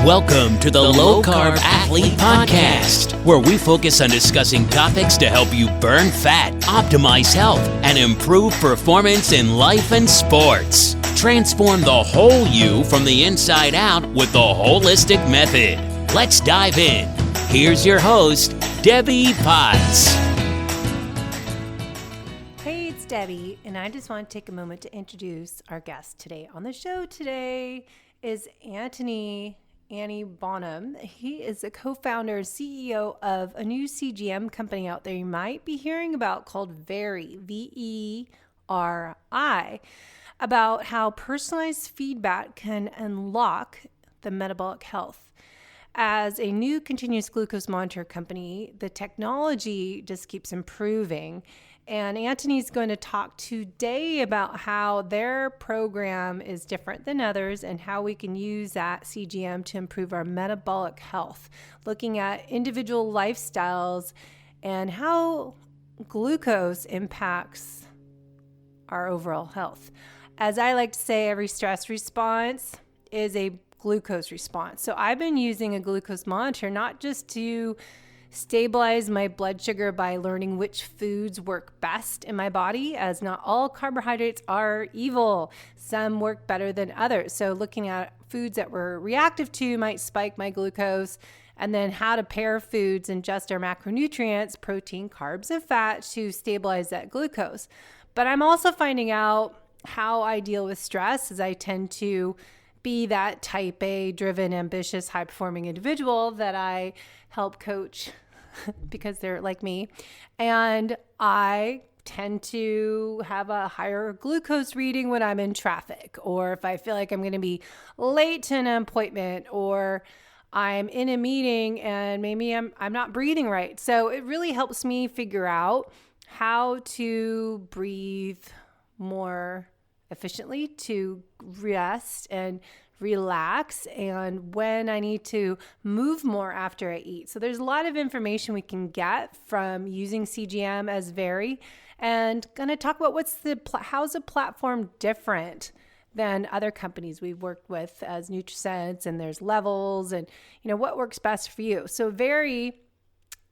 Welcome to the Low Carb Athlete Podcast, where we focus on discussing topics to help you burn fat, optimize health, and improve performance in life and sports. Transform the whole you from the inside out with the holistic method. Let's dive in. Here's your host, Debbie Potts. Hey, it's Debbie, and I just want to take a moment to introduce our guest today. On the show today is Anttoni Aniebonam. He is the co-founder and CEO of a new CGM company out there you might be hearing about called VERI, V-E-R-I, about how personalized feedback can unlock the metabolic health. As a new continuous glucose monitor company, the technology just keeps improving. And Anttoni's going to talk today about how their program is different than others and how we can use that CGM to improve our metabolic health, looking at individual lifestyles and how glucose impacts our overall health. As I like to say, every stress response is a glucose response. So I've been using a glucose monitor not just to stabilize my blood sugar by learning which foods work best in my body, as not all carbohydrates are evil. Some work better than others. So looking at foods that we're reactive to might spike my glucose, and then how to pair foods and adjust our macronutrients, protein, carbs, and fat to stabilize that glucose. But I'm also finding out how I deal with stress, as I tend to be that type A driven, ambitious, high performing individual that I help coach because they're like me. And I tend to have a higher glucose reading when I'm in traffic, or if I feel like I'm going to be late to an appointment, or I'm in a meeting and maybe I'm not breathing right. So it really helps me figure out how to breathe more efficiently, to rest and relax, and when I need to move more after I eat. So there's a lot of information we can get from using CGM as VERI, and going to talk about how's the platform different than other companies we've worked with as NutriSense, and there's levels, and what works best for you. So VERI,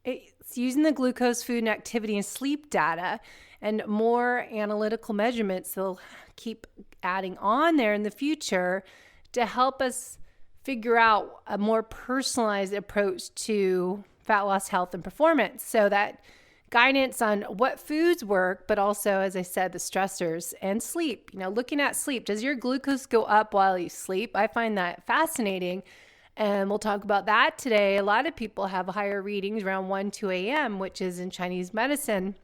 it's using the glucose, food, and activity and sleep data and more analytical measurements they'll keep adding on there in the future to help us figure out a more personalized approach to fat loss, health, and performance. So that guidance on what foods work, but also, as I said, the stressors and sleep. Looking at sleep, does your glucose go up while you sleep? I find that fascinating. And we'll talk about that today. A lot of people have higher readings around 1, 2 a.m., which is in Chinese medicine.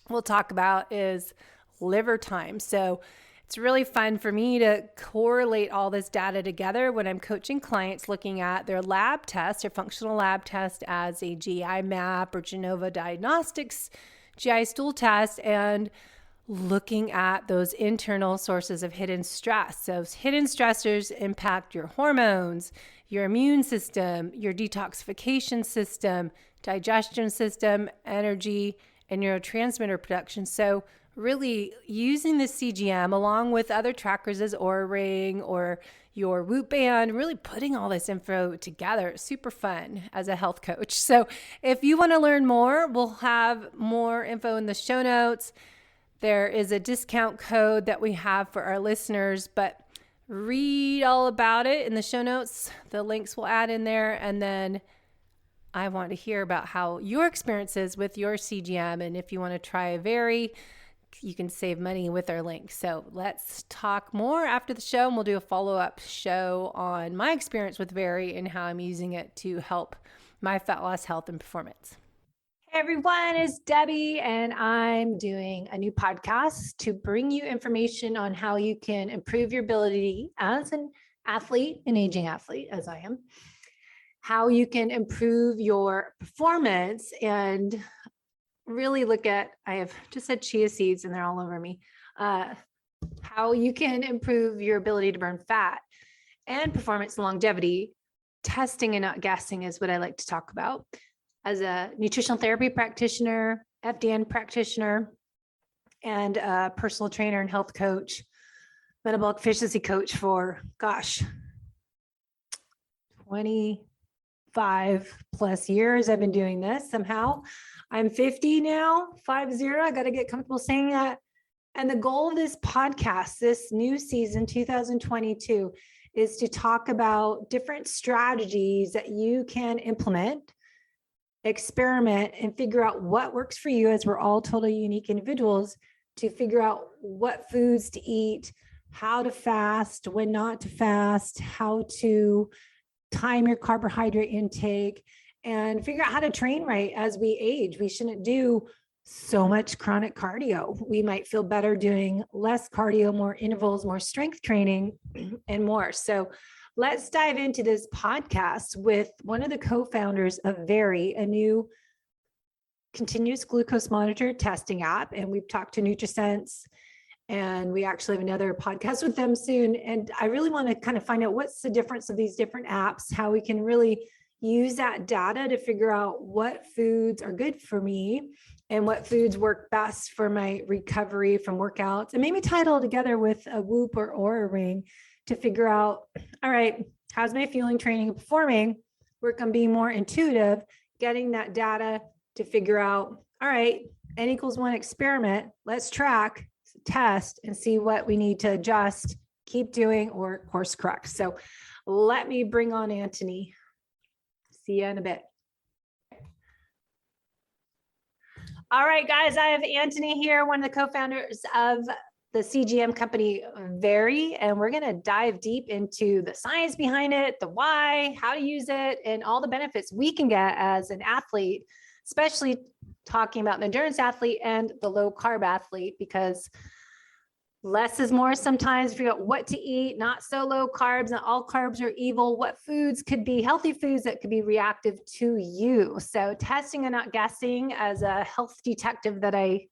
We'll talk about is liver time. So it's really fun for me to correlate all this data together when I'm coaching clients, looking at their lab test, their functional lab test as a GI map or Genova Diagnostics GI stool test, and looking at those internal sources of hidden stress. Those hidden stressors impact your hormones, your immune system, your detoxification system, digestion system, energy, and neurotransmitter production. So really using the CGM along with other trackers as Oura Ring or your Whoop Band, really putting all this info together. Super fun as a health coach. So if you want to learn more, we'll have more info in the show notes. There is a discount code that we have for our listeners, but read all about it in the show notes. The links we'll add in there. And then I want to hear about how your experience is with your CGM. And if you want to try a VERI, you can save money with our link. So let's talk more after the show, and we'll do a follow-up show on my experience with VERI and how I'm using it to help my fat loss, health, and performance. Hey everyone, it's Debbie, and I'm doing a new podcast to bring you information on how you can improve your ability as an athlete, an aging athlete, as I am, how you can improve your performance, and really look at, I have just said chia seeds and they're all over me, how you can improve your ability to burn fat and performance and longevity. Testing and not guessing is what I like to talk about. As a nutritional therapy practitioner, FDN practitioner, and a personal trainer and health coach, metabolic efficiency coach for, 25 plus years I've been doing this somehow. I'm 50 now, 50. I got to get comfortable saying that. And the goal of this podcast, this new season, 2022, is to talk about different strategies that you can implement, experiment, and figure out what works for you, as we're all totally unique individuals, to figure out what foods to eat, how to fast, when not to fast, how to time your carbohydrate intake, and figure out how to train right as we age. We shouldn't do so much chronic cardio. We might feel better doing less cardio, more intervals, more strength training, and more. So let's dive into this podcast with one of the co-founders of VERI, a new continuous glucose monitor testing app. And we've talked to NutriSense, and we actually have another podcast with them soon. And I really want to kind of find out what's the difference of these different apps, how we can really use that data to figure out what foods are good for me and what foods work best for my recovery from workouts, and maybe tie it all together with a Whoop or Oura ring to figure out, all right, how's my fueling, training, and performing? Work on being more intuitive, getting that data to figure out, all right, N=1 experiment, let's track, test, and see what we need to adjust, keep doing, or course correct. So let me bring on Anttoni. See you in a bit. All right, guys, I have Anttoni here, one of the co-founders of the CGM company VERI, and we're going to dive deep into the science behind it, the why, how to use it, and all the benefits we can get as an athlete, especially talking about an endurance athlete and the low carb athlete, because less is more sometimes. Figure out what to eat, not so low carbs, not all carbs are evil. What foods could be healthy foods that could be reactive to you? So testing and not guessing, as a health detective that I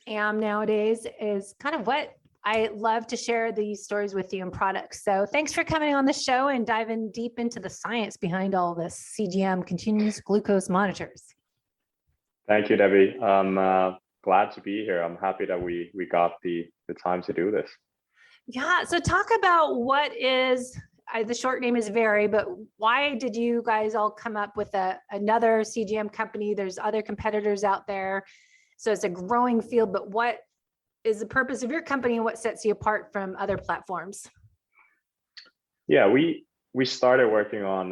am nowadays, is kind of what I love to share these stories with you and products. So thanks for coming on the show and diving deep into the science behind all this CGM, continuous glucose monitors. Thank you, Debbie. I'm glad to be here. I'm happy that we got the time to do this. Yeah. So talk about what is, the short name is VERI, but why did you guys all come up with another CGM company? There's other competitors out there. So it's a growing field, but what is the purpose of your company and what sets you apart from other platforms? Yeah, we started working on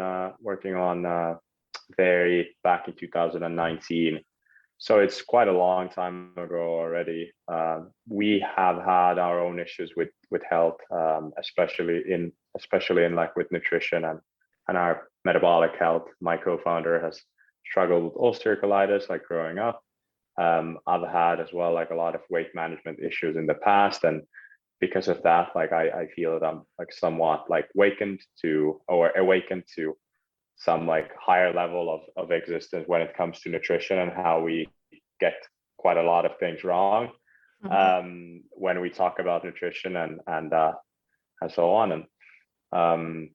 VERI back in 2019. So it's quite a long time ago already. We have had our own issues with health, especially in like with nutrition and our metabolic health. My co-founder has struggled with ulcerative colitis like growing up. I've had as well like a lot of weight management issues in the past, and because of that, like I feel that I'm like somewhat like awakened to some like higher level of existence when it comes to nutrition and how we get quite a lot of things wrong when we talk about nutrition and so on. And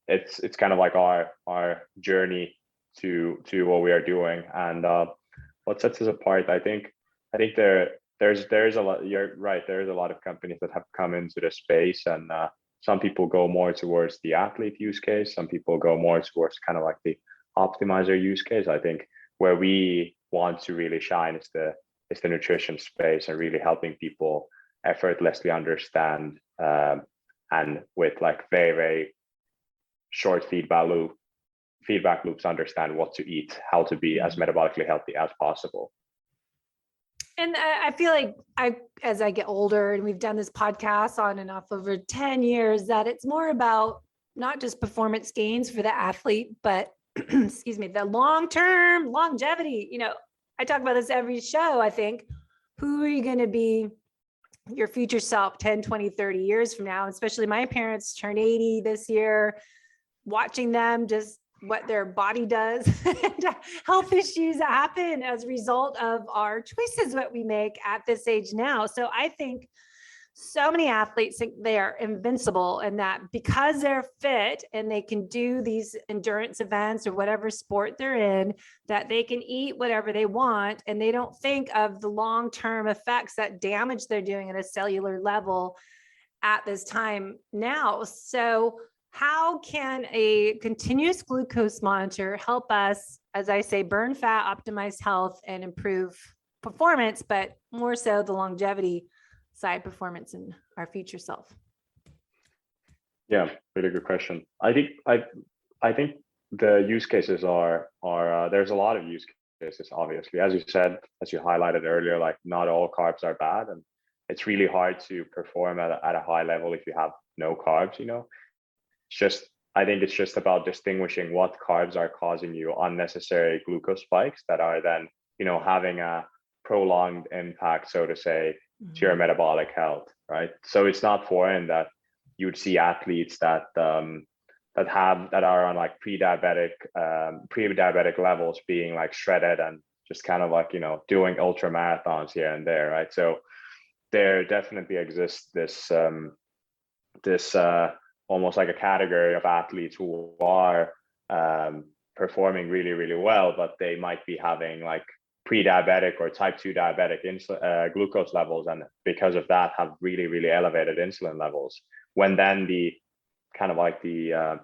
it's kind of like our journey to what we are doing, and what sets us apart. I think there's a lot. You're right. There's a lot of companies that have come into the space, and some people go more towards the athlete use case. Some people go more towards kind of like the optimizer use case. I think where we want to really shine is the nutrition space and really helping people effortlessly understand and with like very, very short feedback loops understand what to eat, how to be as metabolically healthy as possible. And I feel like as I get older, and we've done this podcast on and off over 10 years, that it's more about not just performance gains for the athlete, but excuse me, the long-term longevity. You know, I talk about this every show. I think, who are you going to be your future self 10, 20, 30 years from now? Especially my parents turned 80 this year, watching them just what their body does and health issues that happen as a result of our choices, what we make at this age now. So I think so many athletes think they are invincible, and that because they're fit and they can do these endurance events or whatever sport they're in, that they can eat whatever they want, and they don't think of the long-term effects, that damage they're doing at a cellular level at this time now. So how can a continuous glucose monitor help us, as I say, burn fat, optimize health, and improve performance, but more so the longevity side performance in our future self? Yeah, really good question. I think the use cases are there's a lot of use cases, obviously. As you said, as you highlighted earlier, like not all carbs are bad, and it's really hard to perform at a high level if you have no carbs, I think it's just about distinguishing what carbs are causing you unnecessary glucose spikes that are then, having a prolonged impact, so to say, to your metabolic health, right? So it's not foreign that you'd see athletes that are on like pre-diabetic levels being like shredded and just kind of like, doing ultra marathons here and there, right? So there definitely exists this almost like a category of athletes who are performing really, really well, but they might be having like pre-diabetic or type 2 diabetic glucose levels, and because of that have really, really elevated insulin levels. When then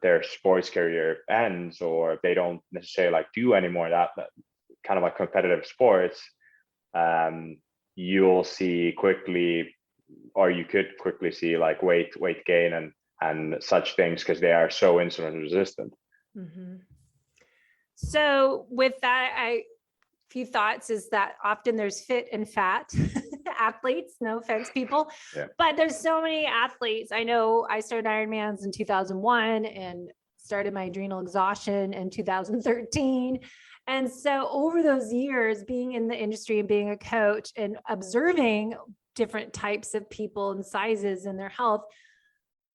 their sports career ends, or they don't necessarily like do any more of that kind of like competitive sports, you'll see quickly, or you could quickly see like weight gain and such things, because they are so insulin resistant. Mm-hmm. So with that, few thoughts is that often there's fit and fat athletes, no offense, people, but there's so many athletes. I know I started Ironmans in 2001 and started my adrenal exhaustion in 2013. And so over those years, being in the industry and being a coach and observing different types of people and sizes and their health,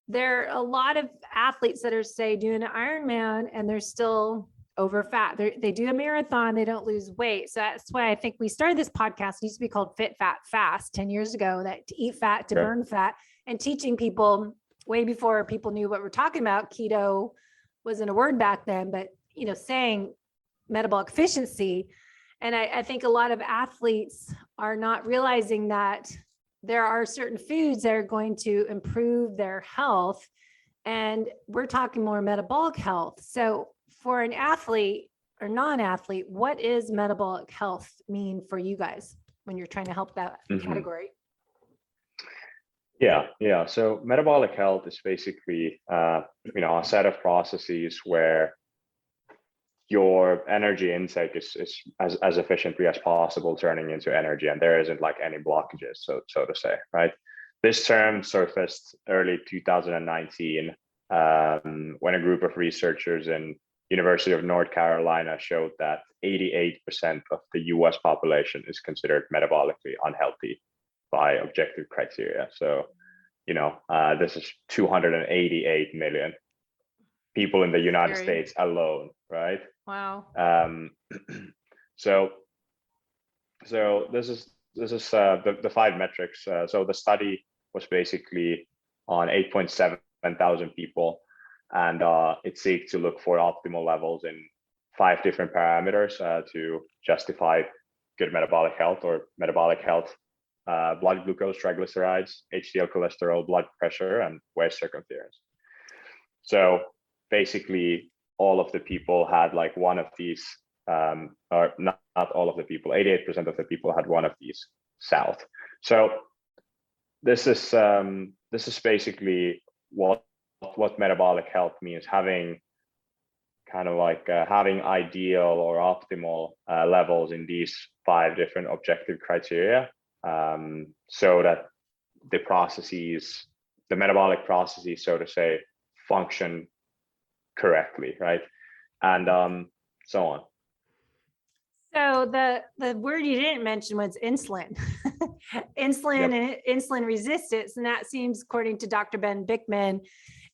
there are a lot of athletes that are, say, doing an Ironman and they're still over fat. They do a marathon, they don't lose weight. So that's why I think we started this podcast. It used to be called Fit, Fat, Fast 10 years ago, that to eat fat, to burn fat, and teaching people way before people knew what we're talking about. Keto wasn't a word back then, but, saying metabolic efficiency. And I think a lot of athletes are not realizing that there are certain foods that are going to improve their health. And we're talking more metabolic health. So for an athlete or non-athlete, what is metabolic health mean for you guys when you're trying to help that category? Yeah. So metabolic health is basically, a set of processes where your energy intake is as efficiently as possible turning into energy, and there isn't like any blockages, so to say, right? This term surfaced early 2019 when a group of researchers in University of North Carolina showed that 88% of the US population is considered metabolically unhealthy by objective criteria. So, this is 288 million people in the United States alone, right? Wow. So this is the 5 metrics. So the study was basically on 8.7 thousand people, and it seeks to look for optimal levels in 5 different parameters to justify good metabolic health, or metabolic health: blood glucose, triglycerides, HDL cholesterol, blood pressure, and waist circumference. So basically, all of the people had like one of these, or not all of the people, 88% of the people had one of these south. So this is basically what metabolic health means: having having ideal or optimal levels in these 5 different objective criteria, so that the metabolic processes, so to say, function correctly, right? And so on. So the word you didn't mention was insulin. Insulin and insulin resistance. And that seems, according to Dr. Ben Bickman,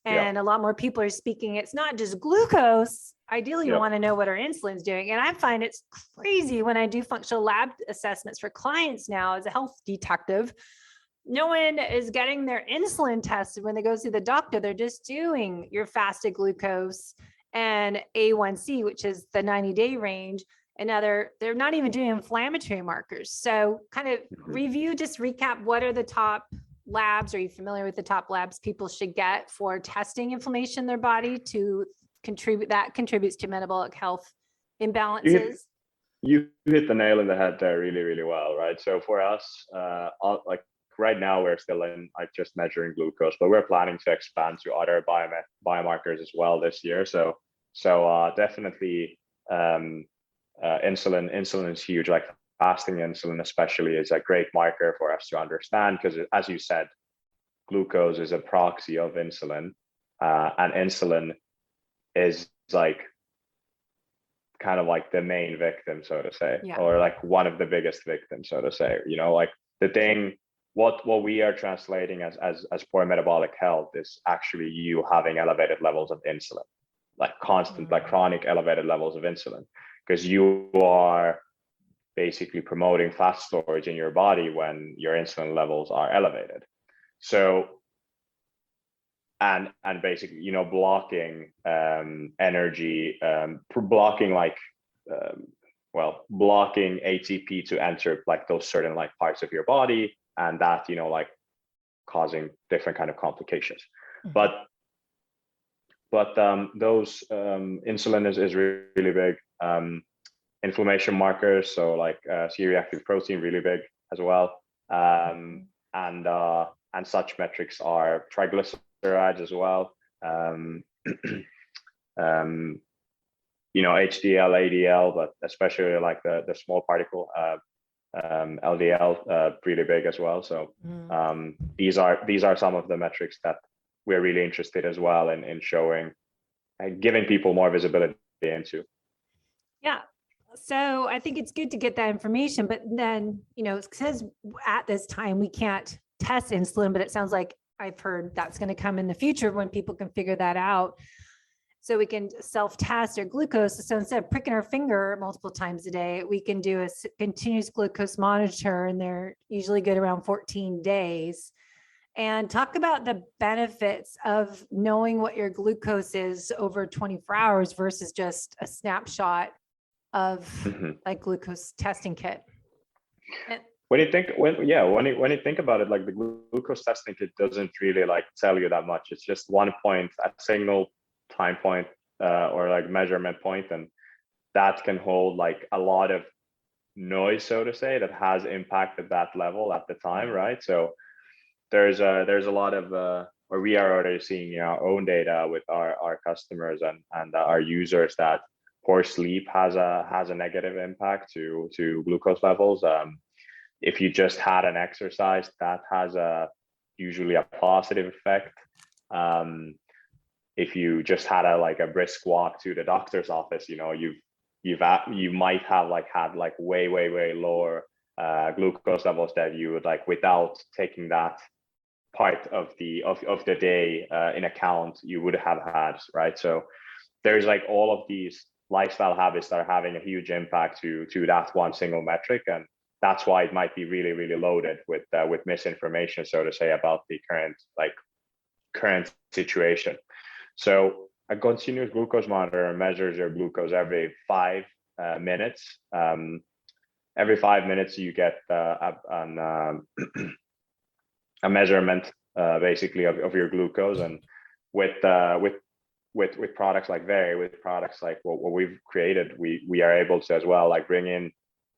and a lot more people are speaking, it's not just glucose. Ideally, you want to know what our insulin's doing. And I find it's crazy when I do functional lab assessments for clients now as a health detective. No one is getting their insulin tested when they go see the doctor. They're just doing your fasted glucose and A1C, which is the 90-day range. And now they're not even doing inflammatory markers. So kind of recap, what are the top labs? Are you familiar with the top labs people should get for testing inflammation in their body to contributes to metabolic health imbalances? You hit the nail in the head there really, really well, right? So for us, like right now, we're still in like just measuring glucose, but we're planning to expand to other biomarkers as well this year. So definitely insulin is huge. Like fasting insulin especially is a great marker for us to understand, because as you said, glucose is a proxy of insulin, and insulin is like kind of like the main victim, so to say, or like one of the biggest victims, so to say. You know, like the thing, what we are translating as poor metabolic health is actually you having elevated levels of insulin, like constant, like chronic elevated levels of insulin, because you are basically promoting fat storage in your body when your insulin levels are elevated. So and basically, you know, blocking energy, blocking like blocking ATP to enter like those certain like parts of your body, and that, you know, like causing different kind of complications. But those insulin is really big. Inflammation markers, so like C-reactive protein, really big as well. And such metrics are triglycerides as well. You know, HDL, ADL, but especially like the small particle LDL, pretty big as well. So these are some of the metrics that we're really interested as well in showing and giving people more visibility into. Yeah. So I think it's good to get that information, but then, you know, it says at this time we can't test insulin, but it sounds like I've heard that's going to come in the future when people can figure that out. So we can self-test their glucose. So instead of pricking our finger multiple times a day, we can do a continuous glucose monitor, and they're usually good around 14 days. And talk about the benefits of knowing what your glucose is over 24 hours versus just a snapshot of like glucose testing kit. When you think about it, like the glucose testing kit doesn't really like tell you that much. It's just one point, a single time point, or like measurement point, and that can hold like a lot of noise, so to say, that has impacted that level at the time, right? So there's a lot of or we are already seeing our own data with our customers and our users that poor sleep has a negative impact to glucose levels. If you just had an exercise, that has usually a positive effect. If you just had a brisk walk to the doctor's office, you know, you might have had way lower glucose levels that you would like without taking that part of the day in account you would have had, right? So there's like all of these lifestyle habits that are having a huge impact to that one single metric, and that's why it might be really loaded with misinformation, so to say, about the current situation. So a continuous glucose monitor measures your glucose every 5 minutes. Every 5 minutes you get a measurement basically of your glucose, and with products like VERI, with products like what we've created, we are able to as well like bring in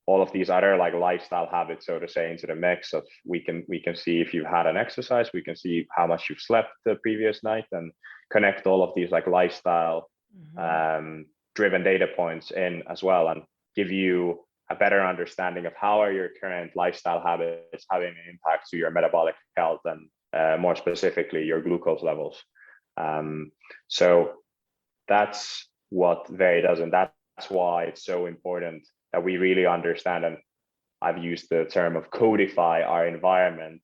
all of these other like lifestyle habits, so to say, into the mix of we can see if you've had an exercise, we can see how much you've slept the previous night, and connect all of these like lifestyle driven data points in as well, and give you a better understanding of how are your current lifestyle habits having an impact to your metabolic health, and more specifically your glucose levels. So that's what VERI does, and that's why it's so important that we really understand, and I've used the term of codify our environment,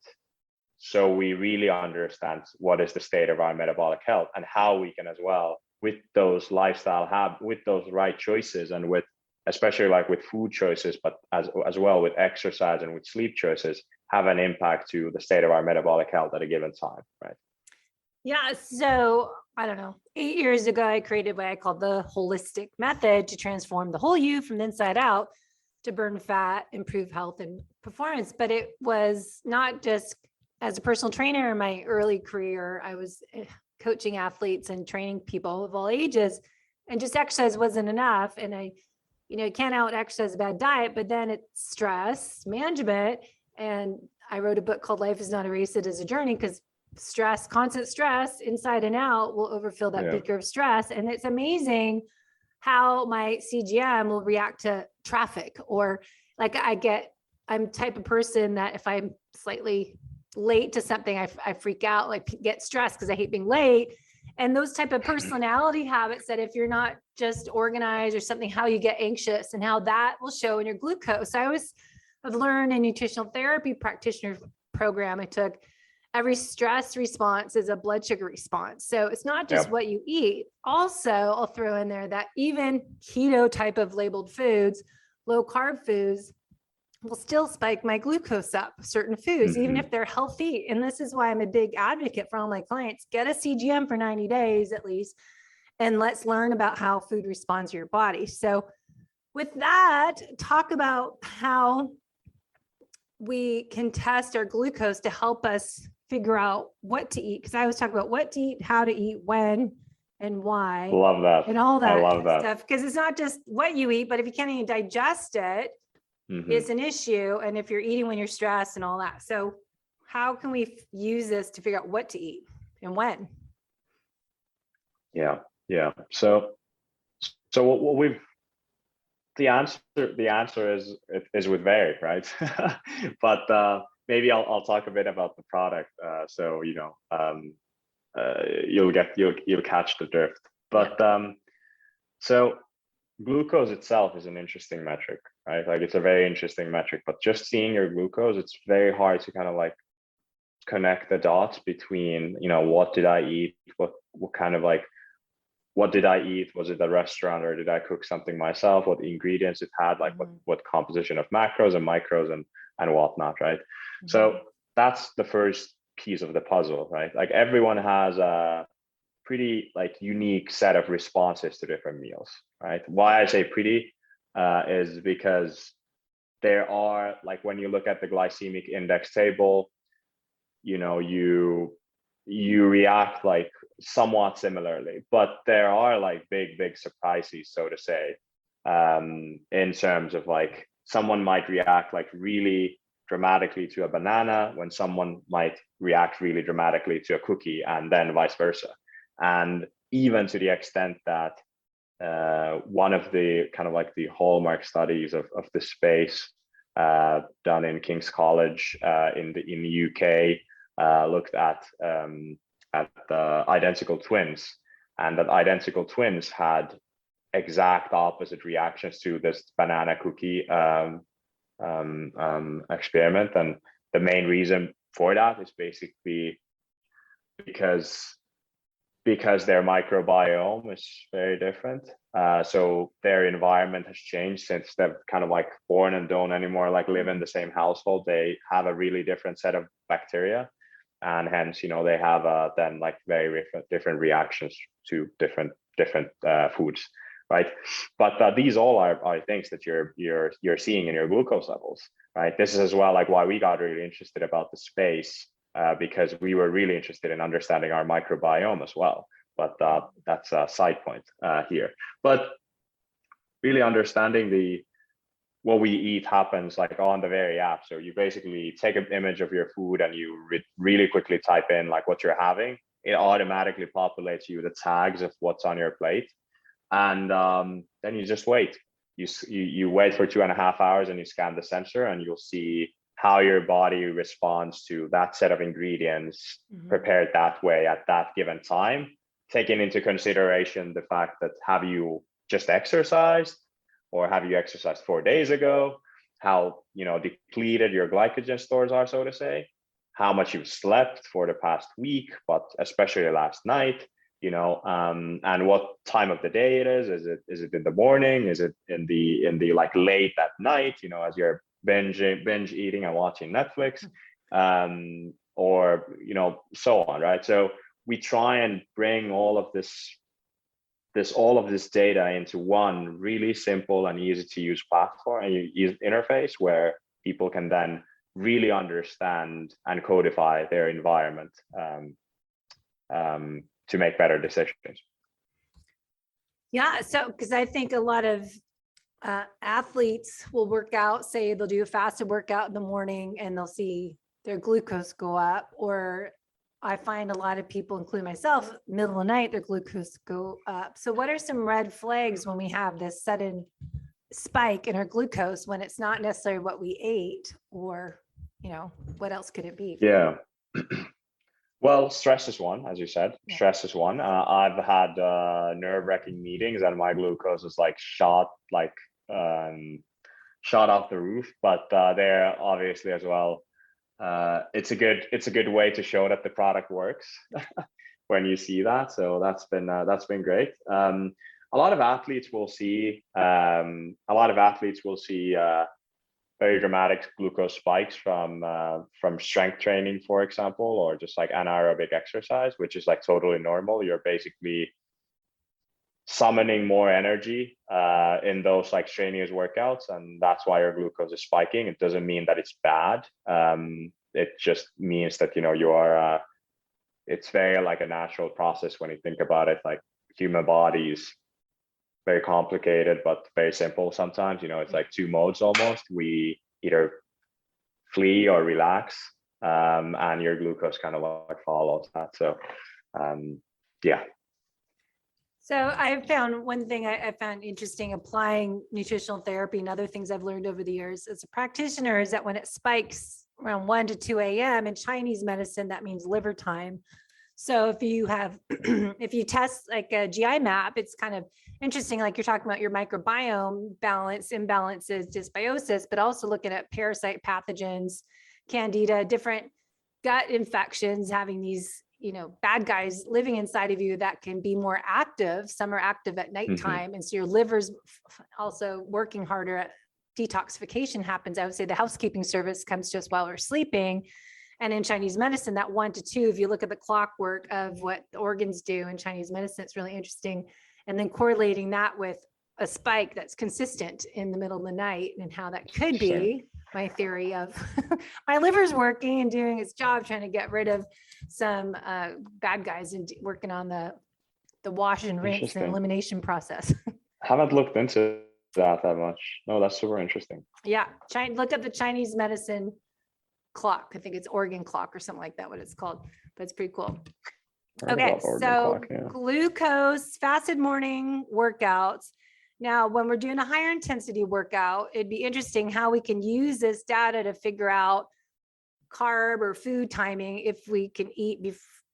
so we really understand what is the state of our metabolic health and how we can as well, with those with those right choices, and with especially like with food choices, but as well with exercise and with sleep choices, have an impact to the state of our metabolic health at a given time, right? Yeah. So I don't know, 8 years ago, I created what I called the holistic method to transform the whole you from the inside out, to burn fat, improve health and performance. But it was not just as a personal trainer in my early career, I was coaching athletes and training people of all ages, and just exercise wasn't enough. And I, can't out exercise a bad diet, but then it's stress management. And I wrote a book called Life is Not a Race, It is a Journey, because stress, constant stress inside and out will overfill that beaker of stress. And it's amazing how my CGM will react to traffic, or like I'm type of person that if I'm slightly late to something, I freak out, like get stressed because I hate being late. And those type of personality habits, that if you're not just organized or something, how you get anxious and how that will show in your glucose. I've learned in nutritional therapy practitioner program I took, every stress response is a blood sugar response. So it's not just what you eat. Also, I'll throw in there that even keto type of labeled foods, low carb foods, will still spike my glucose up, certain foods, even if they're healthy. And this is why I'm a big advocate for all my clients. Get a CGM for 90 days at least, and let's learn about how food responds to your body. So with that, talk about how we can test our glucose to help us figure out what to eat. Because I always talk about what to eat, how to eat, when, and why. Love that. And all that I love that stuff. Because it's not just what you eat, but if you can't even digest it, it's an issue. And if you're eating when you're stressed and all that. So how can we use this to figure out what to eat and when? Yeah. So what we've, the answer is with VERI, right? But maybe I'll talk a bit about the product. So you'll catch the drift. But so glucose itself is an interesting metric, right? Like it's a very interesting metric, but just seeing your glucose, it's very hard to kind of like connect the dots between, what did I eat? What kind of like, what did I eat? Was it a restaurant or did I cook something myself? What ingredients it had, like what composition of macros and micros and whatnot, right? So that's the first piece of the puzzle, right? Like everyone has a pretty like unique set of responses to different meals, right? Why I say pretty is because there are, like when you look at the glycemic index table, you react like somewhat similarly, but there are like big surprises, so to say, in terms of like someone might react like really dramatically to a banana when someone might react really dramatically to a cookie, and then vice versa. And even to the extent that one of the kind of like the hallmark studies of the space done in King's College in the UK looked at identical twins, and that identical twins had exact opposite reactions to this banana cookie experiment. And the main reason for that is basically because their microbiome is very different. So their environment has changed since they've kind of like born and don't anymore like live in the same household. They have a really different set of bacteria, and hence they have then like very different reactions to different foods, right? But these all are things that you're seeing in your glucose levels, right? This is as well like why we got really interested about the space. Because we were really interested in understanding our microbiome as well. But that's a side point here. But really understanding what we eat happens like on the VERI app. So you basically take an image of your food and you really quickly type in like what you're having. It automatically populates you the tags of what's on your plate. And then you just wait. You wait for 2.5 hours and you scan the sensor, and you'll see how your body responds to that set of ingredients prepared that way at that given time, taking into consideration the fact that have you just exercised, or have you exercised 4 days ago, how depleted your glycogen stores are, so to say, how much you've slept for the past week, but especially last night, and what time of the day it is. Is it in the morning? Is it in the like late at night, as you're binge eating and watching Netflix, or so on, right? So we try and bring all of this data into one really simple and easy to use platform and interface, where people can then really understand and codify their environment to make better decisions. Yeah, so because I think a lot of athletes will work out, say they'll do a fasted workout in the morning and they'll see their glucose go up, or I find a lot of people, including myself, middle of the night, their glucose go up. So what are some red flags when we have this sudden spike in our glucose when it's not necessarily what we ate, or, you know, what else could it be? Yeah. Well, stress is one, as you said. Yeah. Stress is one. I've had nerve-wracking meetings, and my glucose is like shot off the roof. But there, obviously, as well, it's a good way to show that the product works when you see that. So that's been great. A lot of athletes will see very dramatic glucose spikes from strength training, for example, or just like anaerobic exercise, which is like totally normal. You're basically summoning more energy in those like strenuous workouts, and that's why your glucose is spiking. It doesn't mean that it's bad. It just means that, you know, you are it's very like a natural process when you think about it. Like, human bodies, very complicated but very simple sometimes. You know, it's like two modes almost. We either flee or relax, and your glucose kind of like follows that. So yeah. So I found one thing I found interesting applying nutritional therapy and other things I've learned over the years as a practitioner is that when it spikes around 1 to 2 a.m. in Chinese medicine, that means liver time. So if you have, if you test like a GI map, it's kind of interesting. Like you're talking about your microbiome balance, imbalances, dysbiosis, but also looking at parasite pathogens, candida, different gut infections, having these, you know, bad guys living inside of you that can be more active. Some are active at nighttime. And so your liver's also working harder at detoxification happens. I would say the housekeeping service comes just while we're sleeping. And in Chinese medicine, that 1 to 2, if you look at the clockwork of what the organs do in Chinese medicine, it's really interesting. And then correlating that with a spike that's consistent in the middle of the night, and how that could be my theory of my liver's working and doing its job, trying to get rid of some bad guys and working on the wash and rinse and elimination process. Haven't looked into that much. No, that's super interesting. Yeah. Look at the Chinese medicine clock. I think it's organ clock or something like that, what it's called, but it's pretty cool. Okay. So glucose, fasted morning workouts. Now, when we're doing a higher intensity workout, it'd be interesting how we can use this data to figure out carb or food timing, if we can eat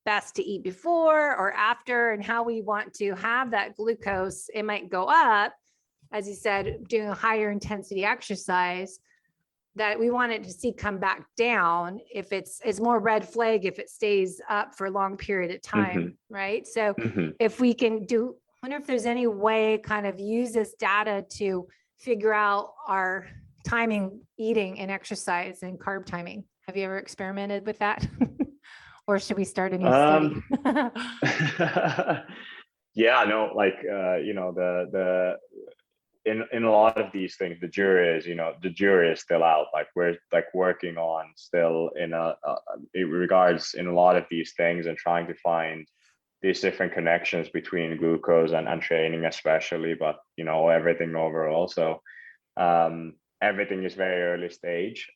best to eat before or after, and how we want to have that glucose. It might go up, as you said, doing a higher intensity exercise, that we want it to see come back down. If it's more red flag if it stays up for a long period of time, right? So if we can do, I wonder if there's any way kind of use this data to figure out our timing, eating and exercise and carb timing. Have you ever experimented with that? Or should we start a new study? Yeah, no, like, you know, in a lot of these things, the jury is still out. Like, we're like working on still in regards in a lot of these things, and trying to find these different connections between glucose and training especially, but, you know, everything overall. So everything is very early stage.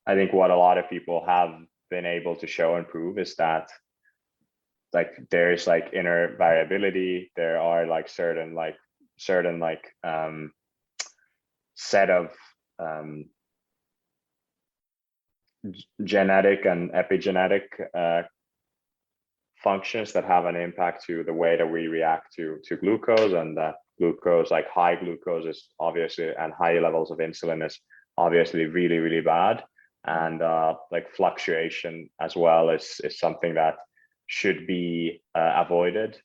I think what a lot of people have been able to show and prove is that, like, there's like inner variability. There are like certain set of genetic and epigenetic functions that have an impact to the way that we react to glucose, and that glucose, like high glucose is obviously, and high levels of insulin is obviously really, really bad. And like fluctuation as well is something that should be avoided.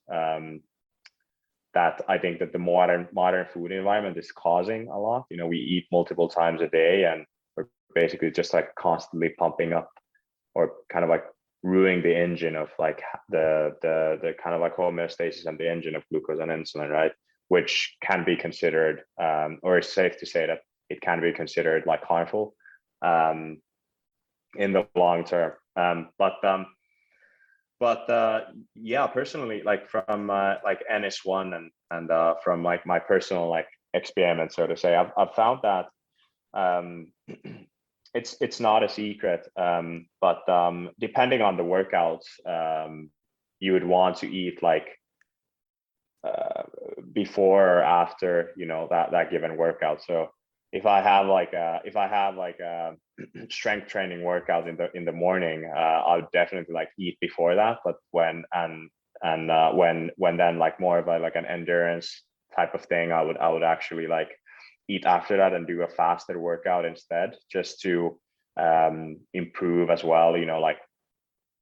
That I think that the modern food environment is causing a lot. You know, we eat multiple times a day, and we're basically just like constantly pumping up, or kind of like ruining the engine of like the kind of like homeostasis and the engine of glucose and insulin, right? Which can be considered, or it's safe to say that it can be considered like harmful in the long term. Yeah, personally, like from like NS1 and from like my personal like experiment, so to say, I've found that it's not a secret, but depending on the workouts, you would want to eat like before or after, you know, that given workout. So if I have like a strength training workout in the morning, I would definitely like eat before that. But when then like more of a like an endurance type of thing, I would actually like eat after that and do a faster workout instead, just to improve as well, you know, like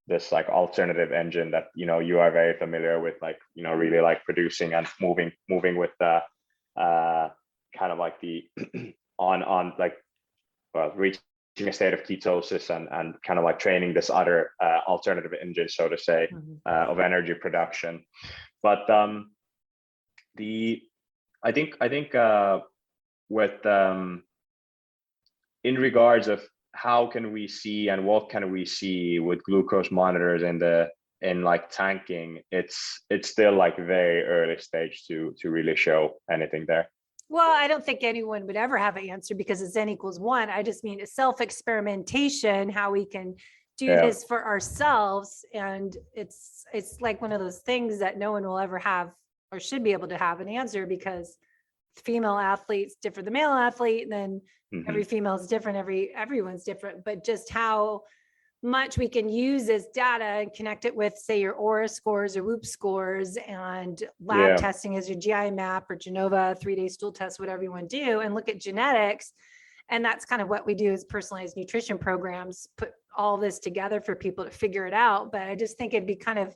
this like alternative engine that, you know, you are very familiar with, like, you know, really like producing and moving with the kind of like the on like, well, reaching a state of ketosis and kind of like training this other alternative engine, so to say, of energy production. But I think with in regards of how can we see and what can we see with glucose monitors in like tanking, it's still like very early stage to really show anything there. Well, I don't think anyone would ever have an answer because it's N equals 1. I just mean a self-experimentation, how we can do this for ourselves. And it's like one of those things that no one will ever have or should be able to have an answer, because female athletes differ the male athlete, and then every female is different, everyone's different. But just how much we can use this data and connect it with, say, your aura scores or whoop scores, and lab testing as your GI map or Genova 3-day stool test, whatever you want to do, and look at genetics. And that's kind of what we do as personalized nutrition programs, put all this together for people to figure it out. But I just think it'd be kind of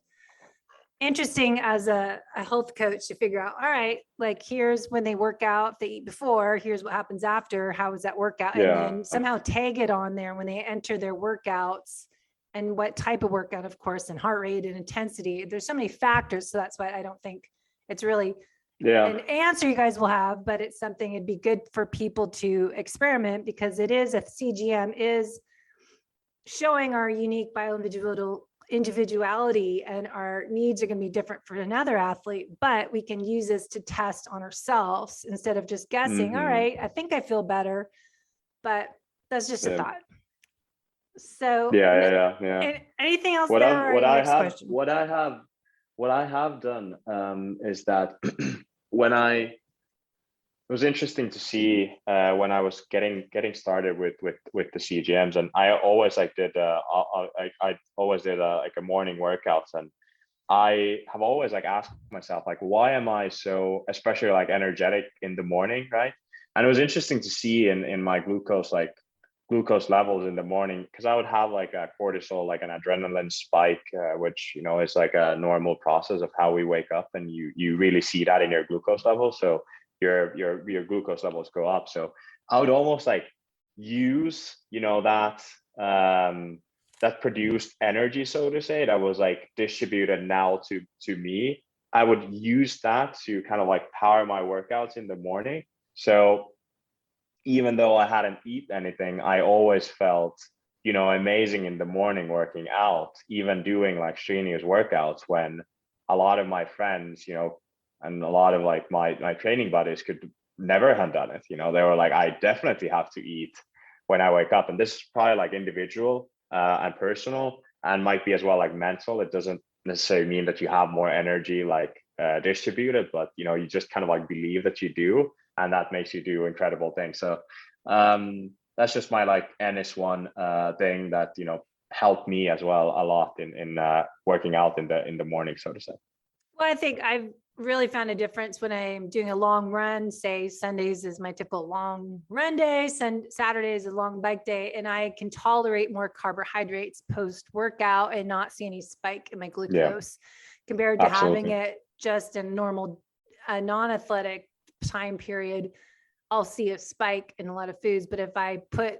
interesting as a health coach to figure out, all right, like here's when they work out, if they eat before, here's what happens after, how was that workout? And then somehow tag it on there when they enter their workouts, and what type of workout, of course, and heart rate and intensity. There's so many factors. So that's why I don't think it's really an answer you guys will have, but it's something it'd be good for people to experiment, because it is, a CGM is showing our unique individuality, and our needs are going to be different for another athlete, but we can use this to test on ourselves instead of just guessing. All right, I think I feel better, but that's just a thought. So anything else what there? I have done is that it was interesting to see when I was getting started with the CGMs, and I always like did I always did like a morning workouts, and I have always like asked myself, like, why am I so especially like energetic in the morning, right? And it was interesting to see in my glucose levels in the morning, because I would have like a cortisol, like an adrenaline spike, which, you know, is like a normal process of how we wake up, and you really see that in your glucose levels. So your glucose levels go up. So I would almost like use, you know, that that produced energy, so to say, that was like distributed now to me. I would use that to kind of like power my workouts in the morning. So even though I hadn't eaten anything, I always felt, you know, amazing in the morning working out, even doing like strenuous workouts, when a lot of my friends, you know, and a lot of like my training buddies could never have done it. You know, they were like, I definitely have to eat when I wake up. And this is probably like individual and personal, and might be as well like mental. It doesn't necessarily mean that you have more energy like distributed, but, you know, you just kind of like believe that you do, and that makes you do incredible things. So that's just my like NS1 thing that, you know, helped me as well a lot in working out in the morning, so to say. Well, I think I've really found a difference when I'm doing a long run. Say Sundays is my typical long run day, Saturday is a long bike day, and I can tolerate more carbohydrates post workout and not see any spike in my glucose compared to having it just in normal non-athletic time period. I'll see a spike in a lot of foods, but if I put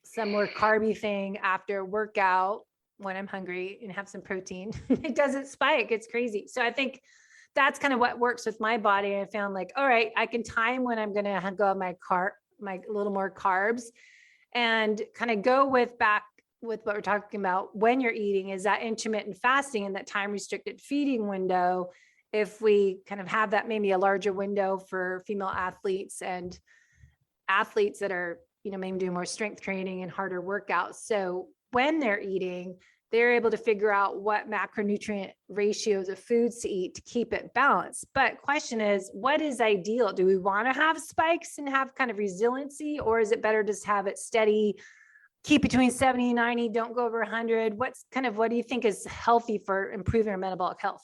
some more carby thing after workout when I'm hungry and have some protein, it doesn't spike. It's crazy. So I think that's kind of what works with my body. I found like, all right, I can time when I'm going to go on my little more carbs. and kind of go back with what we're talking about when you're eating, is that intermittent fasting and that time restricted feeding window. If we kind of have that maybe a larger window for female athletes and athletes that are, maybe doing more strength training and harder workouts. So when they're eating, they're able to figure out what macronutrient ratios of foods to eat to keep it balanced. But question is, what is ideal? Do we want to have spikes and have kind of resiliency, or is it better just have it steady, keep between 70 and 90, don't go over 100? What do you think is healthy for improving our metabolic health?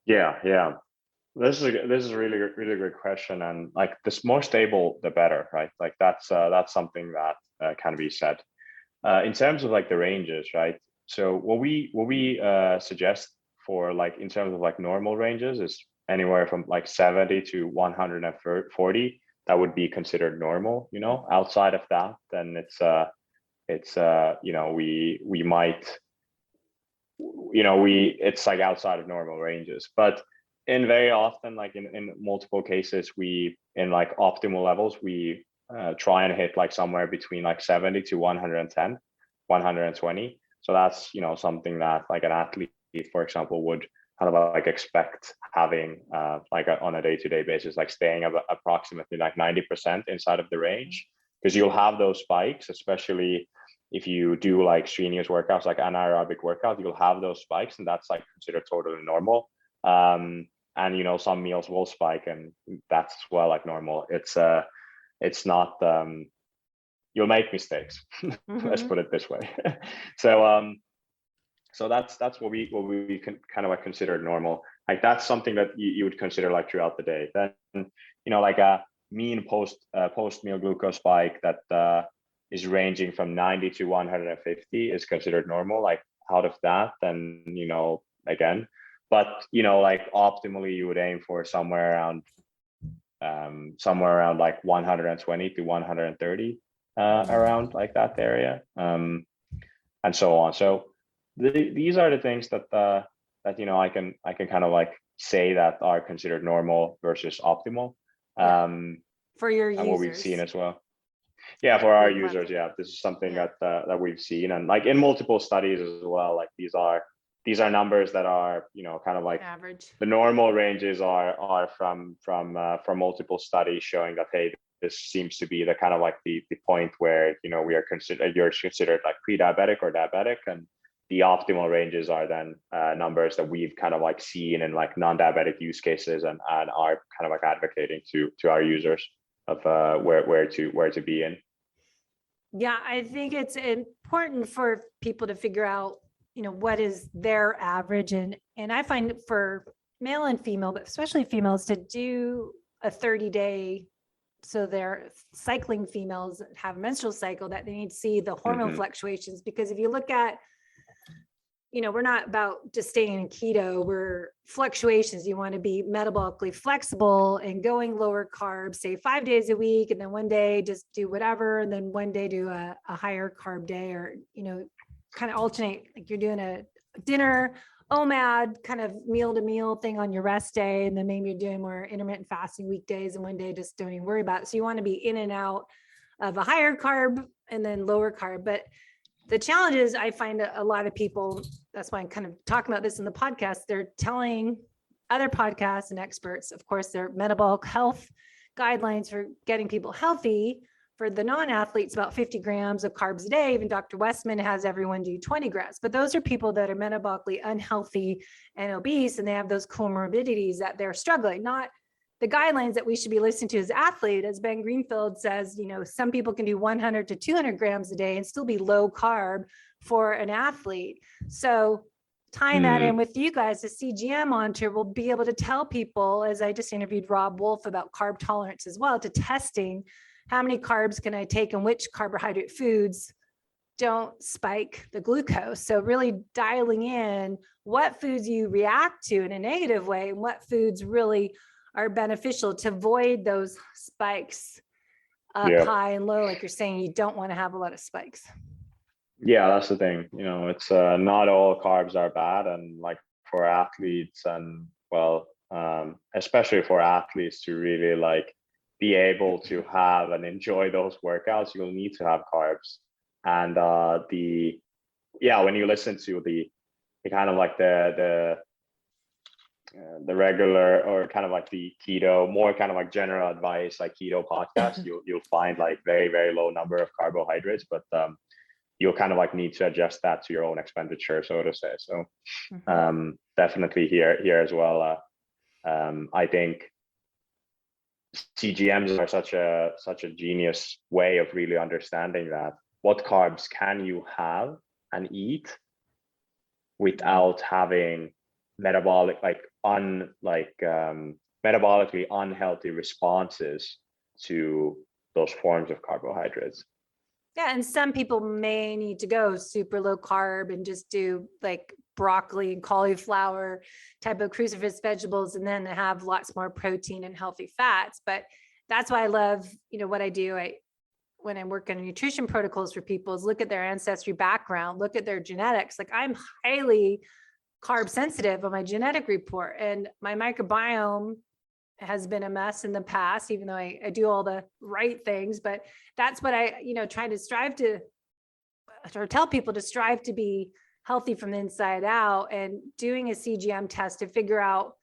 Yeah. This is a really good question, and like the more stable, the better, right? Like that's something that can be said. In terms of like the ranges, right? So what we suggest for like in terms of like normal ranges is anywhere from like 70 to 140. That would be considered normal. Outside of that, then it's it's like outside of normal ranges. But in very often, like in multiple cases, we in like optimal levels, we try and hit like somewhere between like 70 to 110, 120. So that's, something that like an athlete, for example, would kind of like expect having on a day-to-day basis, like staying approximately like 90% inside of the range, because you'll have those spikes, especially if you do like strenuous workouts, like anaerobic workout, you'll have those spikes, and that's like considered totally normal. And some meals will spike, and that's like normal. It's not you'll make mistakes. Let's put it this way. So that's what we can kind of like consider normal. Like that's something that you would consider like throughout the day. Then like a mean post meal glucose spike that is ranging from 90 to 150 is considered normal. Like out of that, then again. But like optimally, you would aim for somewhere around like 120 to 130, around like that area, and so on. So these are the things that I can kind of like say that are considered normal versus optimal. For your and users. What we've seen as well. Yeah, for our users, this is something that we've seen, and like in multiple studies as well. Like these are numbers that are kind of like average. The normal ranges are from multiple studies showing that, hey, this seems to be the kind of like the point where you're considered like pre-diabetic or diabetic, and the optimal ranges are then numbers that we've kind of like seen in like non-diabetic use cases, and are kind of like advocating to our users of where to be in. Yeah, I think it's important for people to figure out what is their average, and I find for male and female, but especially females, to do a 30-day, so they're cycling females have a menstrual cycle, that they need to see the hormone fluctuations. Because if you look at, we're not about just staying in keto, we're fluctuations. You want to be metabolically flexible and going lower carbs, say 5 days a week, and then one day just do whatever, and then one day do a higher carb day, or kind of alternate, like you're doing a dinner OMAD kind of meal to meal thing on your rest day, and then maybe you're doing more intermittent fasting weekdays, and one day just don't even worry about it. So you want to be in and out of a higher carb and then lower carb. But the challenge is, I find a lot of people, that's why I'm kind of talking about this in the podcast, they're telling other podcasts and experts, of course, their metabolic health guidelines for getting people healthy. For the non-athletes, about 50 grams of carbs a day. Even Dr. Westman has everyone do 20 grams. But those are people that are metabolically unhealthy and obese, and they have those comorbidities that they're struggling. Not the guidelines that we should be listening to as athlete. As Ben Greenfield says, some people can do 100 to 200 grams a day and still be low carb for an athlete. So tying that in with you guys, the CGM monitor will be able to tell people, as I just interviewed Rob Wolf about carb tolerance as well, to testing how many carbs can I take and which carbohydrate foods don't spike the glucose. So really dialing in what foods you react to in a negative way and what foods really are beneficial to avoid those spikes up high and low. Like you're saying, you don't want to have a lot of spikes. Yeah, that's the thing. It's not all carbs are bad, and like for athletes, and especially for athletes to really like be able to have and enjoy those workouts, you'll need to have carbs. And when you listen to the kind of like the regular, or kind of like the keto, more kind of like general advice, like keto podcast, you'll find like very, very low number of carbohydrates, but you'll kind of like need to adjust that to your own expenditure, so to say. So definitely here as well. I think CGMs are such a genius way of really understanding that what carbs can you have and eat without having metabolically unhealthy responses to those forms of carbohydrates. Yeah, and some people may need to go super low carb and just do like broccoli and cauliflower type of cruciferous vegetables, and then have lots more protein and healthy fats. But that's why I love, what I do. When I work on nutrition protocols for people, is look at their ancestry background, look at their genetics. Like, I'm highly carb sensitive on my genetic report, and my microbiome has been a mess in the past, even though I do all the right things. But that's what I, try to strive to, or tell people to strive to be healthy from the inside out, and doing a CGM test to figure out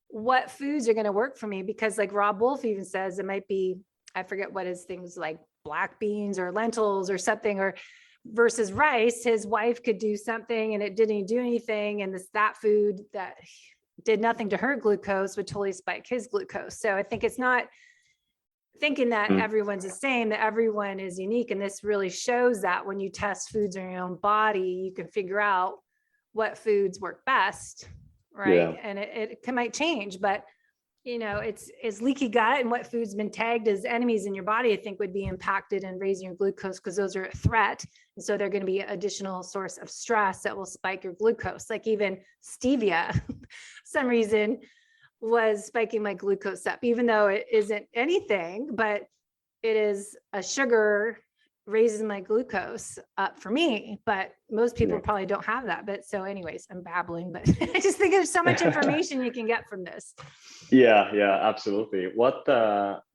what foods are going to work for me. Because like Rob Wolf even says, it might be, I forget what his things, like black beans or lentils or something, or versus rice. His wife could do something and it didn't do anything. And that food that did nothing to her glucose would totally spike his glucose. So I think it's not thinking that everyone's the same, that everyone is unique. And this really shows that when you test foods in your own body, you can figure out what foods work best, right? Yeah. And it might change, but it's leaky gut and what food's been tagged as enemies in your body, I think would be impacted in raising your glucose, because those are a threat. And so they're going to be an additional source of stress that will spike your glucose. Like even stevia, some reason, was spiking my glucose up, even though it isn't anything, but it is a sugar, raises my glucose up for me. But most people probably don't have that. But so anyways, I'm babbling, but I just think there's so much information you can get from this. Yeah, absolutely.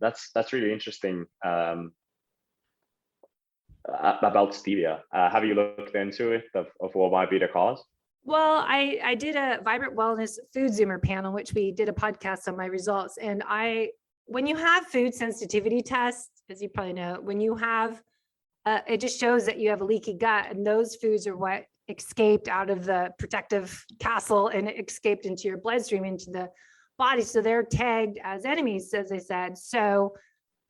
That's really interesting about stevia. Have you looked into it of what might be the cause? Well, I did a Vibrant Wellness Food Zoomer panel, which we did a podcast on my results. And when you have food sensitivity tests, as you probably know, when you have, it just shows that you have a leaky gut, and those foods are what escaped out of the protective castle and it escaped into your bloodstream, into the body. So they're tagged as enemies, as I said. So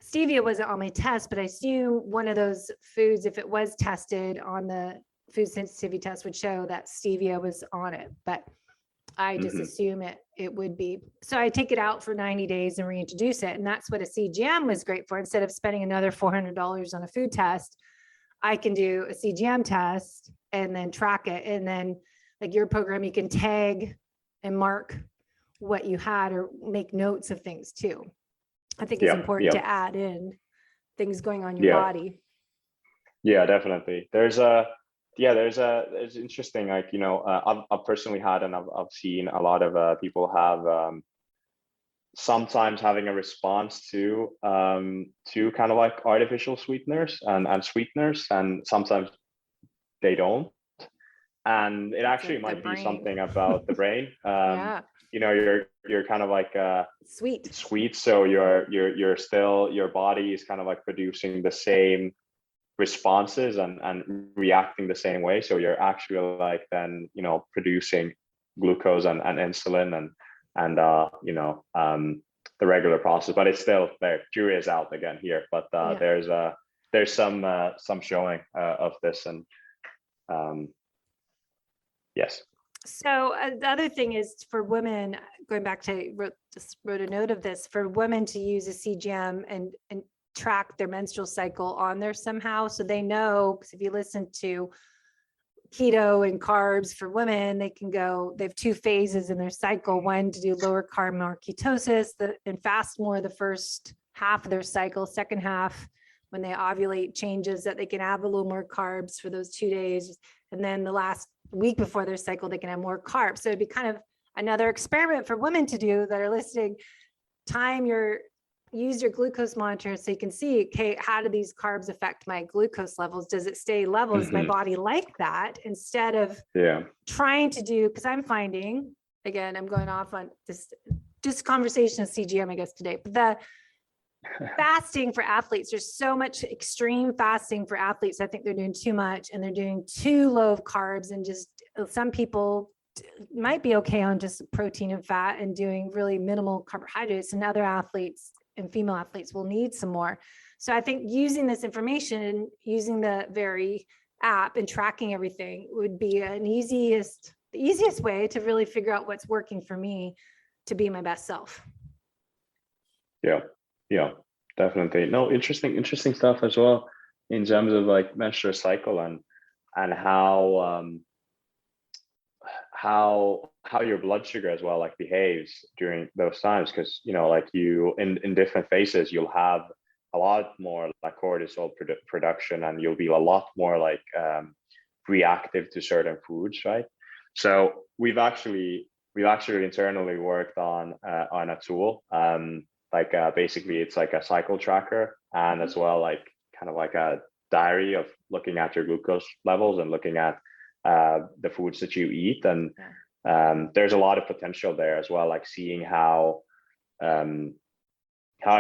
stevia wasn't on my test, but I assume one of those foods, if it was tested on the food sensitivity test, would show that stevia was on it. But I just assume it would be. So I take it out for 90 days and reintroduce it. And that's what a CGM was great for. Instead of spending another $400 on a food test, I can do a CGM test and then track it. And then like your program, you can tag and mark what you had or make notes of things too. I think it's important to add in things going on your body. Yeah, definitely. There's interesting, like, I've personally had, and I've seen a lot of people have sometimes having a response to kind of like artificial sweeteners and sweeteners, and sometimes they don't. And it actually might be something about the brain. You're kind of like sweet. So you're still, your body is kind of like producing the same responses and reacting the same way. So you're actually like then, producing glucose and insulin and the regular process, but it's still there. Jury is out again here, but there's some showing of this, and yes. So the other thing is for women, going back to, wrote a note of this, for women to use a CGM and track their menstrual cycle on there somehow. So they know, because if you listen to keto and carbs for women, they have two phases in their cycle. One to do lower carb, more ketosis, and fast more the first half of their cycle. Second half, when they ovulate, changes that they can have a little more carbs for those 2 days. And then the last week before their cycle, they can have more carbs. So it'd be kind of another experiment for women to do that are listening. Time your use your glucose monitor so you can see, okay, how do these carbs affect my glucose levels? Does it stay level? Is my body like that? Instead of trying to do, because I'm finding, again, I'm going off on this conversation of CGM, I guess, today, but the fasting for athletes, there's so much extreme fasting for athletes. I think they're doing too much and they're doing too low of carbs, and just some people might be okay on just protein and fat and doing really minimal carbohydrates, and other athletes and female athletes will need some more. So I think using this information and using the VERI app and tracking everything would be the easiest way to really figure out what's working for me to be my best self. Yeah, definitely. No, interesting stuff as well in terms of like menstrual cycle and how your blood sugar as well like behaves during those times, because like you in different phases you'll have a lot more like cortisol production, and you'll be a lot more like reactive to certain foods, right? So we've actually internally worked on a tool, basically it's like a cycle tracker, and as well like kind of like a diary of looking at your glucose levels and looking at the foods that you eat. And there's a lot of potential there as well, like seeing how in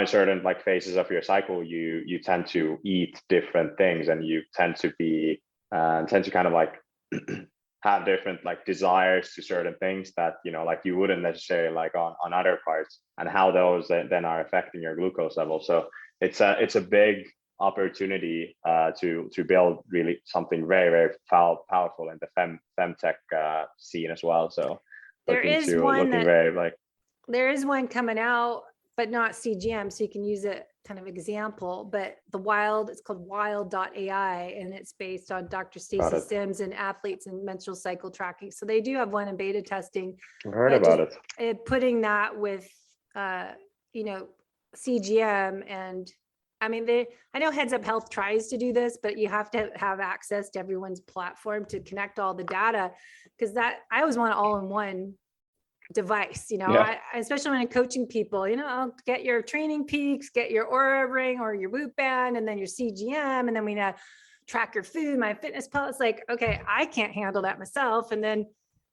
certain like phases of your cycle you tend to eat different things, and you tend to kind of like have different like desires to certain things that like you wouldn't necessarily like on other parts, and how those then are affecting your glucose level. So it's a big opportunity to build really something very, very powerful in the femtech scene as well. So there is one coming out, but not CGM, so you can use it kind of example, but it's called wild.ai, and it's based on Dr. Stacey Sims and athletes and menstrual cycle tracking. So they do have one in beta testing. I've heard about it. Putting that with CGM, and I mean, I know Heads Up Health tries to do this, but you have to have access to everyone's platform to connect all the data, because I always want all-in-one device, especially when I'm coaching people, I'll get your training peaks, get your Aura ring or your Whoop band, and then your CGM, and then we track your food, my fitness pal. It's like, okay, I can't handle that myself. And then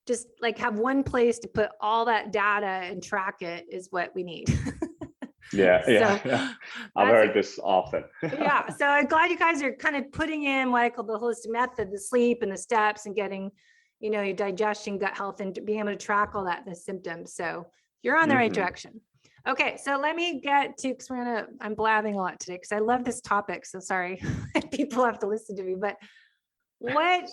just like have one place to put all that data and track it is what we need. Yeah. I've heard this often. Yeah. So I'm glad you guys are kind of putting in what I call the holistic method, the sleep and the steps, and getting, your digestion, gut health, and being able to track all that, the symptoms. So you're on the right direction. Okay. So let me get to, because I'm blabbing a lot today because I love this topic. So sorry, people have to listen to me, but what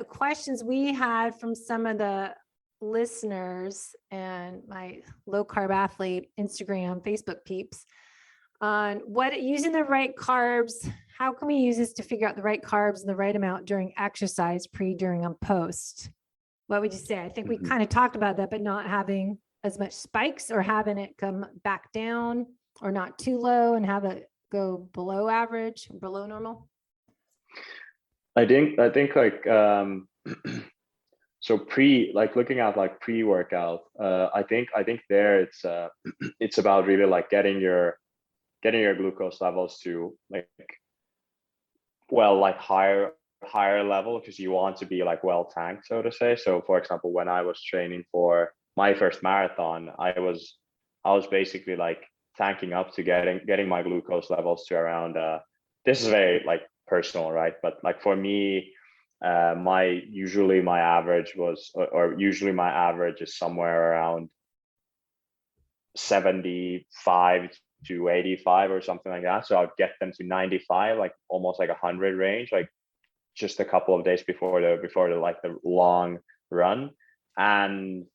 questions we had from some of the listeners and my low carb athlete Instagram, Facebook peeps on using the right carbs. How can we use this to figure out the right carbs and the right amount during exercise, pre, during, and post? What would you say? I think we kind of talked about that, but not having as much spikes, or having it come back down, or not too low and have it go below average, below normal. I think like so looking at like pre-workout, I think there it's about really like getting your glucose levels to higher level, because you want to be like well tanked, so to say. So for example, when I was training for my first marathon, I was basically like tanking up to getting my glucose levels to around this is very like personal, right? But like for me, usually my average is somewhere around 75 to 85 or something like that. So I'd get them to 95, like almost like 100 range, like just a couple of days before the long run. And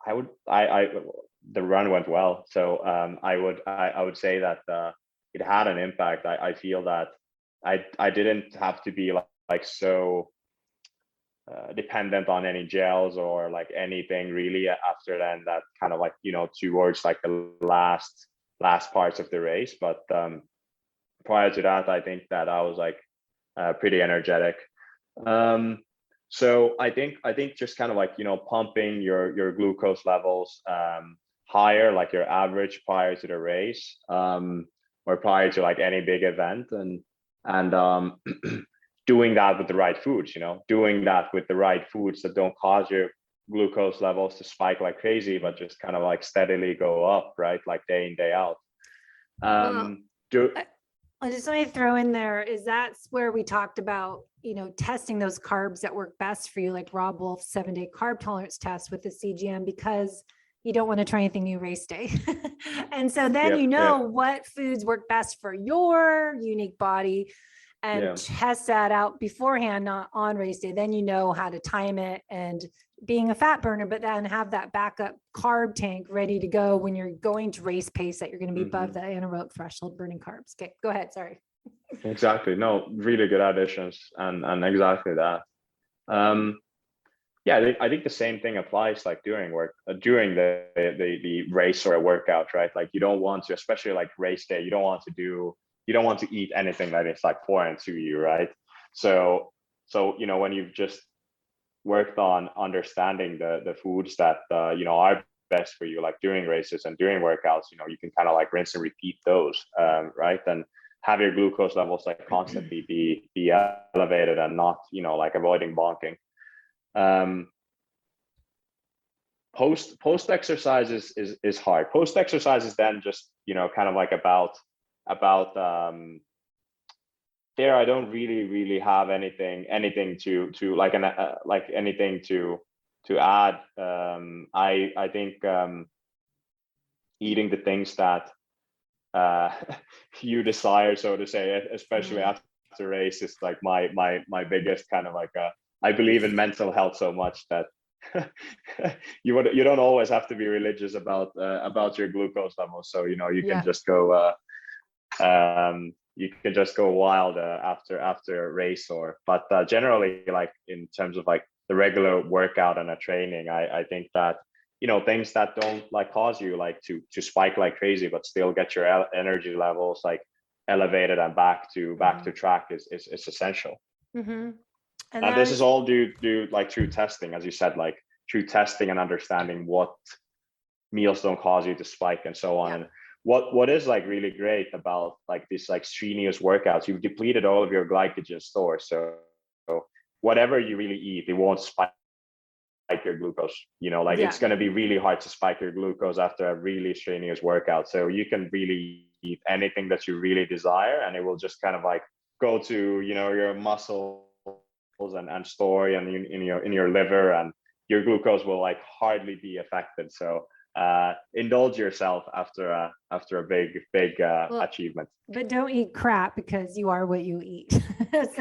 the run went well. So I would say that it had an impact. I feel that I didn't have to be like so dependent on any gels or like anything really after then, that kind of like towards like the last parts of the race. But prior to that, I think that I was like pretty energetic. So I think just kind of like pumping your glucose levels higher, like your average prior to the race, or prior to like any big event, and doing that with the right foods, doing that with the right foods that don't cause your glucose levels to spike like crazy, but just kind of like steadily go up, right? Like day in, day out. I just want to throw in there is that's where we talked about, testing those carbs that work best for you, like Rob Wolf's 7-day carb tolerance test with the CGM, because you don't want to try anything new race day. And so then what foods work best for your unique body, and test that out beforehand, not on race day. Then you know how to time it and being a fat burner, but then have that backup carb tank ready to go when you're going to race pace that you're going to be above the anaerobic threshold burning carbs. Okay, go ahead. Sorry. Exactly. No, really good additions, and exactly that. I think the same thing applies like during the race or a workout, right? Like you don't want to, especially like race day, you don't want to eat anything that is like foreign to you, right? So when you've just worked on understanding the foods that are best for you, like during races and during workouts, you can kind of like rinse and repeat those, right? And have your glucose levels like constantly be elevated and not, like avoiding bonking. Post exercise is hard. Post exercise is then just, kind of like about there. I don't really have anything to like anything to add. I think eating the things that you desire, so to say, especially after race, is like my biggest kind of like I believe in mental health so much that you don't always have to be religious about your glucose levels. So you can just go you can just go wild after a race, but generally, like in terms of like the regular workout and a training, I think that things that don't like cause you like to spike like crazy, but still get your energy levels like elevated and back to track is essential. Mm-hmm. And this is all due like through testing, as you said, like through testing and understanding what meals don't cause you to spike and so on. And what is like really great about like this like strenuous workouts, you've depleted all of your glycogen stores. So whatever you really eat, it won't spike your glucose. It's going to be really hard to spike your glucose after a really strenuous workout. So you can really eat anything that you really desire, and it will just kind of like go to your muscles and store and in your liver, and your glucose will like hardly be affected. So indulge yourself after a big achievement. But don't eat crap, because you are what you eat. So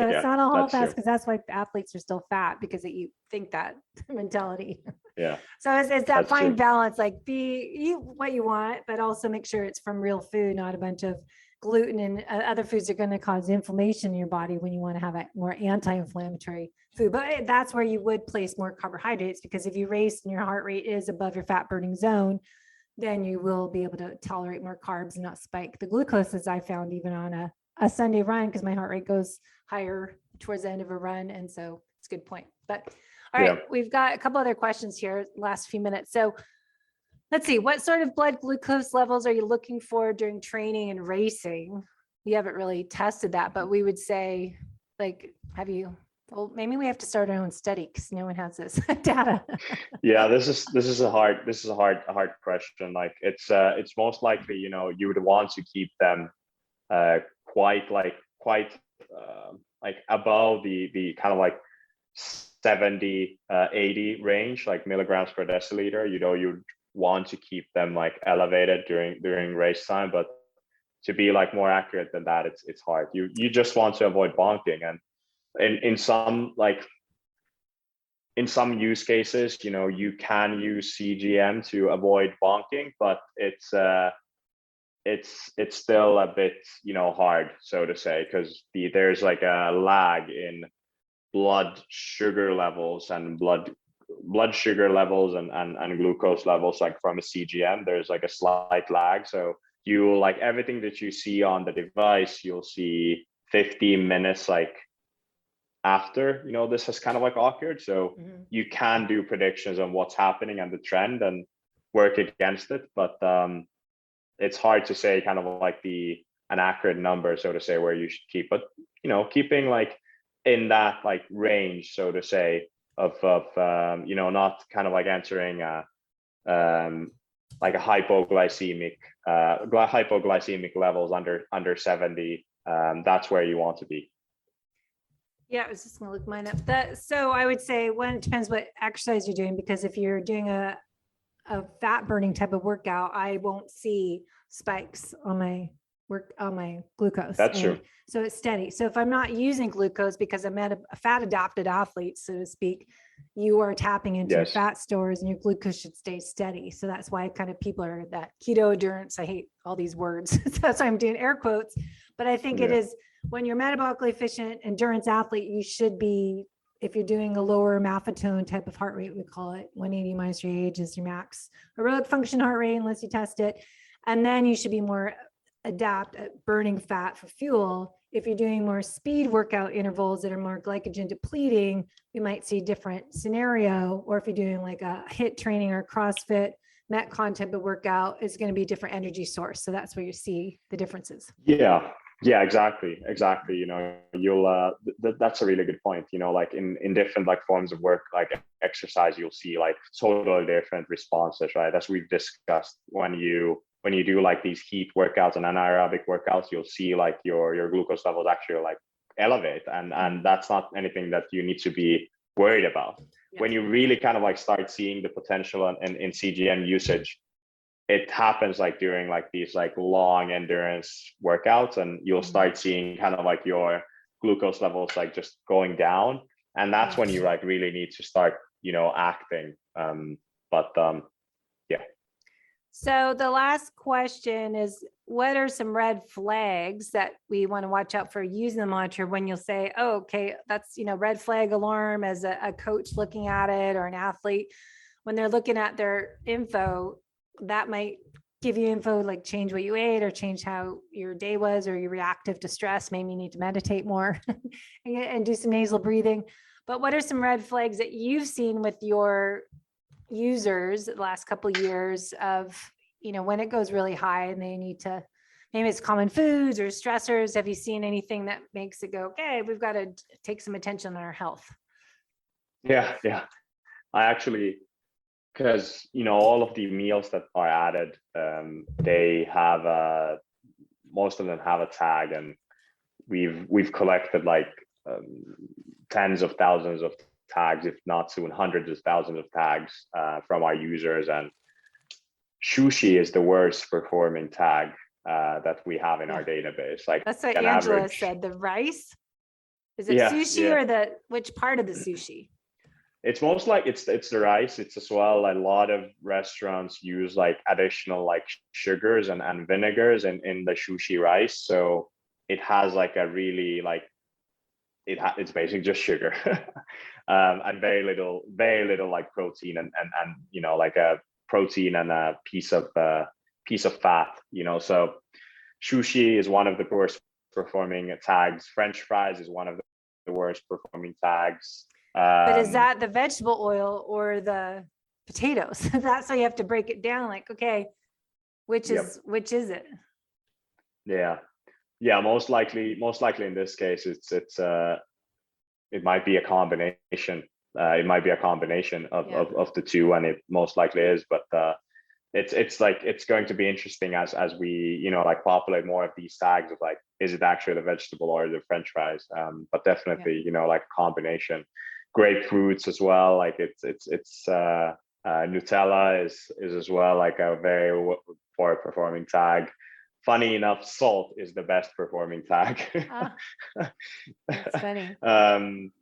it's not a whole fast, because that's why athletes are still fat, because you think that mentality. Yeah. So it's that fine balance, like eat what you want, but also make sure it's from real food, not a bunch of gluten and other foods are going to cause inflammation in your body when you want to have a more anti-inflammatory food. But that's where you would place more carbohydrates, because if you race and your heart rate is above your fat burning zone, then you will be able to tolerate more carbs and not spike the glucose, as I found even on a Sunday run, because my heart rate goes higher towards the end of a run. And so it's a good point. But all right, we've got a couple other questions here, last few minutes. So let's see, what sort of blood glucose levels are you looking for during training and racing? We haven't really tested that, but we would say, like, well, maybe we have to start our own study, because no one has this data. Yeah, this is a hard question. Like it's most likely, you would want to keep them quite above the kind of like 70 80 range, like milligrams per deciliter. You'd want to keep them like elevated during race time, but to be like more accurate than that, it's hard. You just want to avoid bonking, and in some use cases, you can use CGM to avoid bonking, but it's still a bit hard, so to say, because there's like a lag in blood sugar levels and blood sugar levels and glucose levels. Like from a CGM, there's like a slight lag. So you like everything that you see on the device, you'll see 15 minutes like after this has kind of like occurred. So you can do predictions on what's happening and the trend. And work against it, but it's hard to say kind of like an accurate number, so to say, where you should keep. But keeping like in that like range, so to say, of not kind of like entering like a hypoglycemic levels under 70. That's where you want to be. Yeah, I was just gonna look mine up. So I would say it depends what exercise you're doing, because if you're doing a fat burning type of workout, I won't see spikes on my glucose. That's true. So it's steady. So if I'm not using glucose because I'm a fat adapted athlete, so to speak, you are tapping into your fat stores and your glucose should stay steady. So that's why kind of people are that keto endurance. I hate all these words. That's why I'm doing air quotes. But I think it is, when you're metabolically efficient endurance athlete, you should be, if you're doing a lower maffetone type of heart rate, we call it 180 minus your age is your max aerobic function heart rate, unless you test it. And then you should be more adapt at burning fat for fuel. If you're doing more speed workout intervals that are more glycogen depleting, we might see different scenario. Or if you're doing like a HIIT training or CrossFit, Metcon type of workout, is going to be a different energy source. So that's where you see the differences. Yeah, exactly. You'll that's a really good point. Like in different like forms of work, like exercise, you'll see like totally different responses, right? As we've discussed, when you do like these heat workouts and anaerobic workouts, you'll see like your glucose levels actually like elevate, and that's not anything that you need to be worried about. When you really kind of like start seeing the potential in CGM usage, it happens like during like these like long endurance workouts, and you'll start seeing kind of like your glucose levels like just going down, and that's when you like really need to start acting. So the last question is, what are some red flags that we want to watch out for using the monitor, when you'll say, oh, okay, that's, red flag alarm, as a coach looking at it, or an athlete, when they're looking at their info, that might give you info like change what you ate, or change how your day was, or you're reactive to stress. Maybe you need to meditate more and do some nasal breathing. But what are some red flags that you've seen with your users the last couple of years of, when it goes really high and they need to, maybe it's common foods or stressors? Have you seen anything that makes it go, okay, we've got to take some attention on our health? Yeah. I actually, because all of the meals that are added, they have most of them have a tag, and we've collected like tens of thousands of tags, if not soon hundreds of thousands of tags from our users. And sushi is the worst performing tag that we have in our database. Like, that's what Angela said. The rice, is it sushi or which part of the sushi? It's most like it's the rice. It's as well, a lot of restaurants use like additional like sugars and vinegars in the sushi rice. So it has like a really like, it's basically just sugar and very little like protein and like a protein and a piece of fat. So sushi is one of the worst performing tags. French fries is one of the worst performing tags. But is that the vegetable oil or the potatoes? That's how you have to break it down. Like, okay, which is it? Yeah, most likely in this case, it might be a combination. It might be a combination of the two, and it most likely is. But it's going to be interesting as we like populate more of these tags of like, is it actually the vegetable or the French fries? But definitely like a combination. Grapefruits as well. Like it's Nutella is as well like a very poor performing tag. Funny enough, salt is the best performing tag. That's funny. And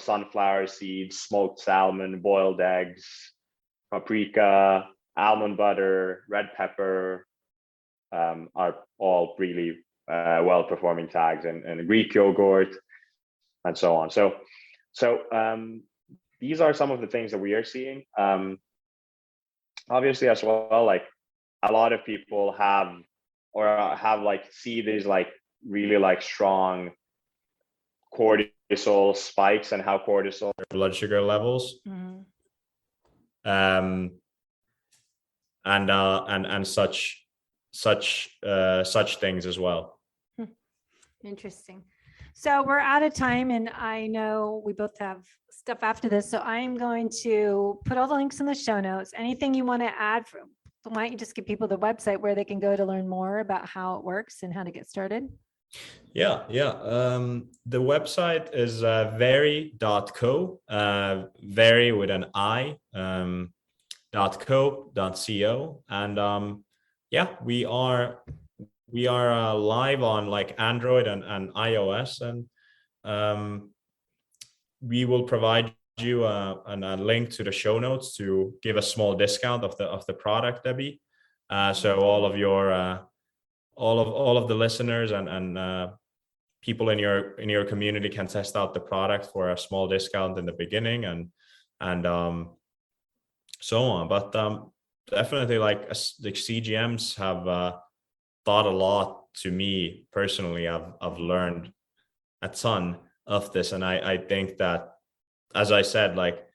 sunflower seeds, smoked salmon, boiled eggs, paprika, almond butter, red pepper are all really well performing tags, and Greek yogurt and so on. So these are some of the things that we are seeing. Obviously as well, like a lot of people have like see these like really like strong cortisol spikes, and how cortisol blood sugar levels. and such things as well. Interesting. So we're out of time, and I know we both have stuff after this. So I'm going to put all the links in the show notes. Anything you want to add? Why don't you just give people the website where they can go to learn more about how it works and how to get started? Yeah. The website is VERI.co, VERI with an I, .co, and we are live on like Android and iOS, and we will provide you a link to the show notes to give a small discount of the product, Debbie. So all of your all of the listeners and people in your community can test out the product for a small discount in the beginning, and so on. But definitely, like the CGMs have thought a lot to me personally. I've learned a ton of this, and I think that, as I said, like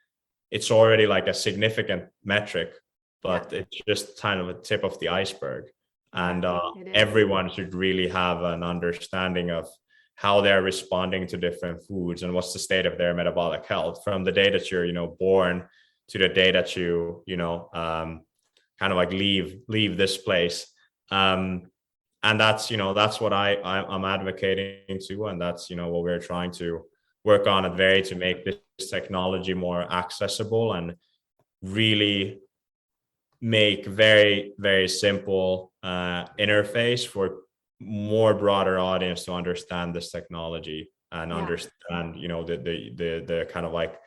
it's already like a significant metric, but it's just kind of a tip of the iceberg. And everyone should really have an understanding of how they're responding to different foods and what's the state of their metabolic health from the day that you're, born to the day that you, kind of like leave this place. And that's what I'm advocating to, and that's, what we're trying to work on at VERI to make this technology more accessible and really make very, very simple interface for more broader audience to understand this technology and understand, the kind of like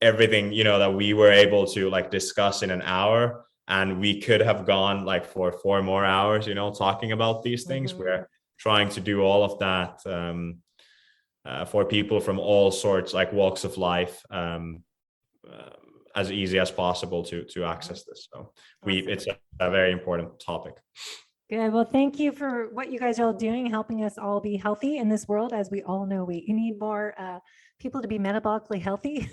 everything, that we were able to like discuss in an hour, and we could have gone like for 4 more hours, talking about these things. We're trying to do all of that for people from all sorts, like walks of life, as easy as possible to access this. So it's a very important topic. Good. Well, thank you for what you guys are all doing, helping us all be healthy in this world. As we all know, we need more people to be metabolically healthy.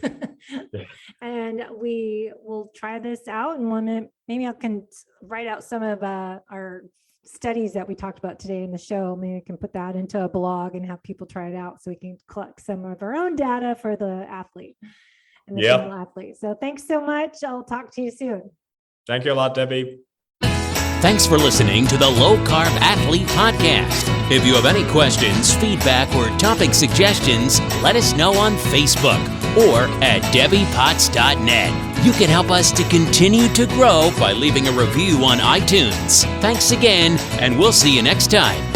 And we will try this out, and maybe I can write out some of our studies that we talked about today in the show. Maybe I can put that into a blog and have people try it out, so we can collect some of our own data for the athlete and the single athlete. So thanks so much. I'll talk to you soon. Thank you a lot, Debbie. Thanks for listening to the Low Carb Athlete Podcast. If you have any questions, feedback, or topic suggestions, let us know on Facebook or at debbiepotts.net. You can help us to continue to grow by leaving a review on iTunes. Thanks again, and we'll see you next time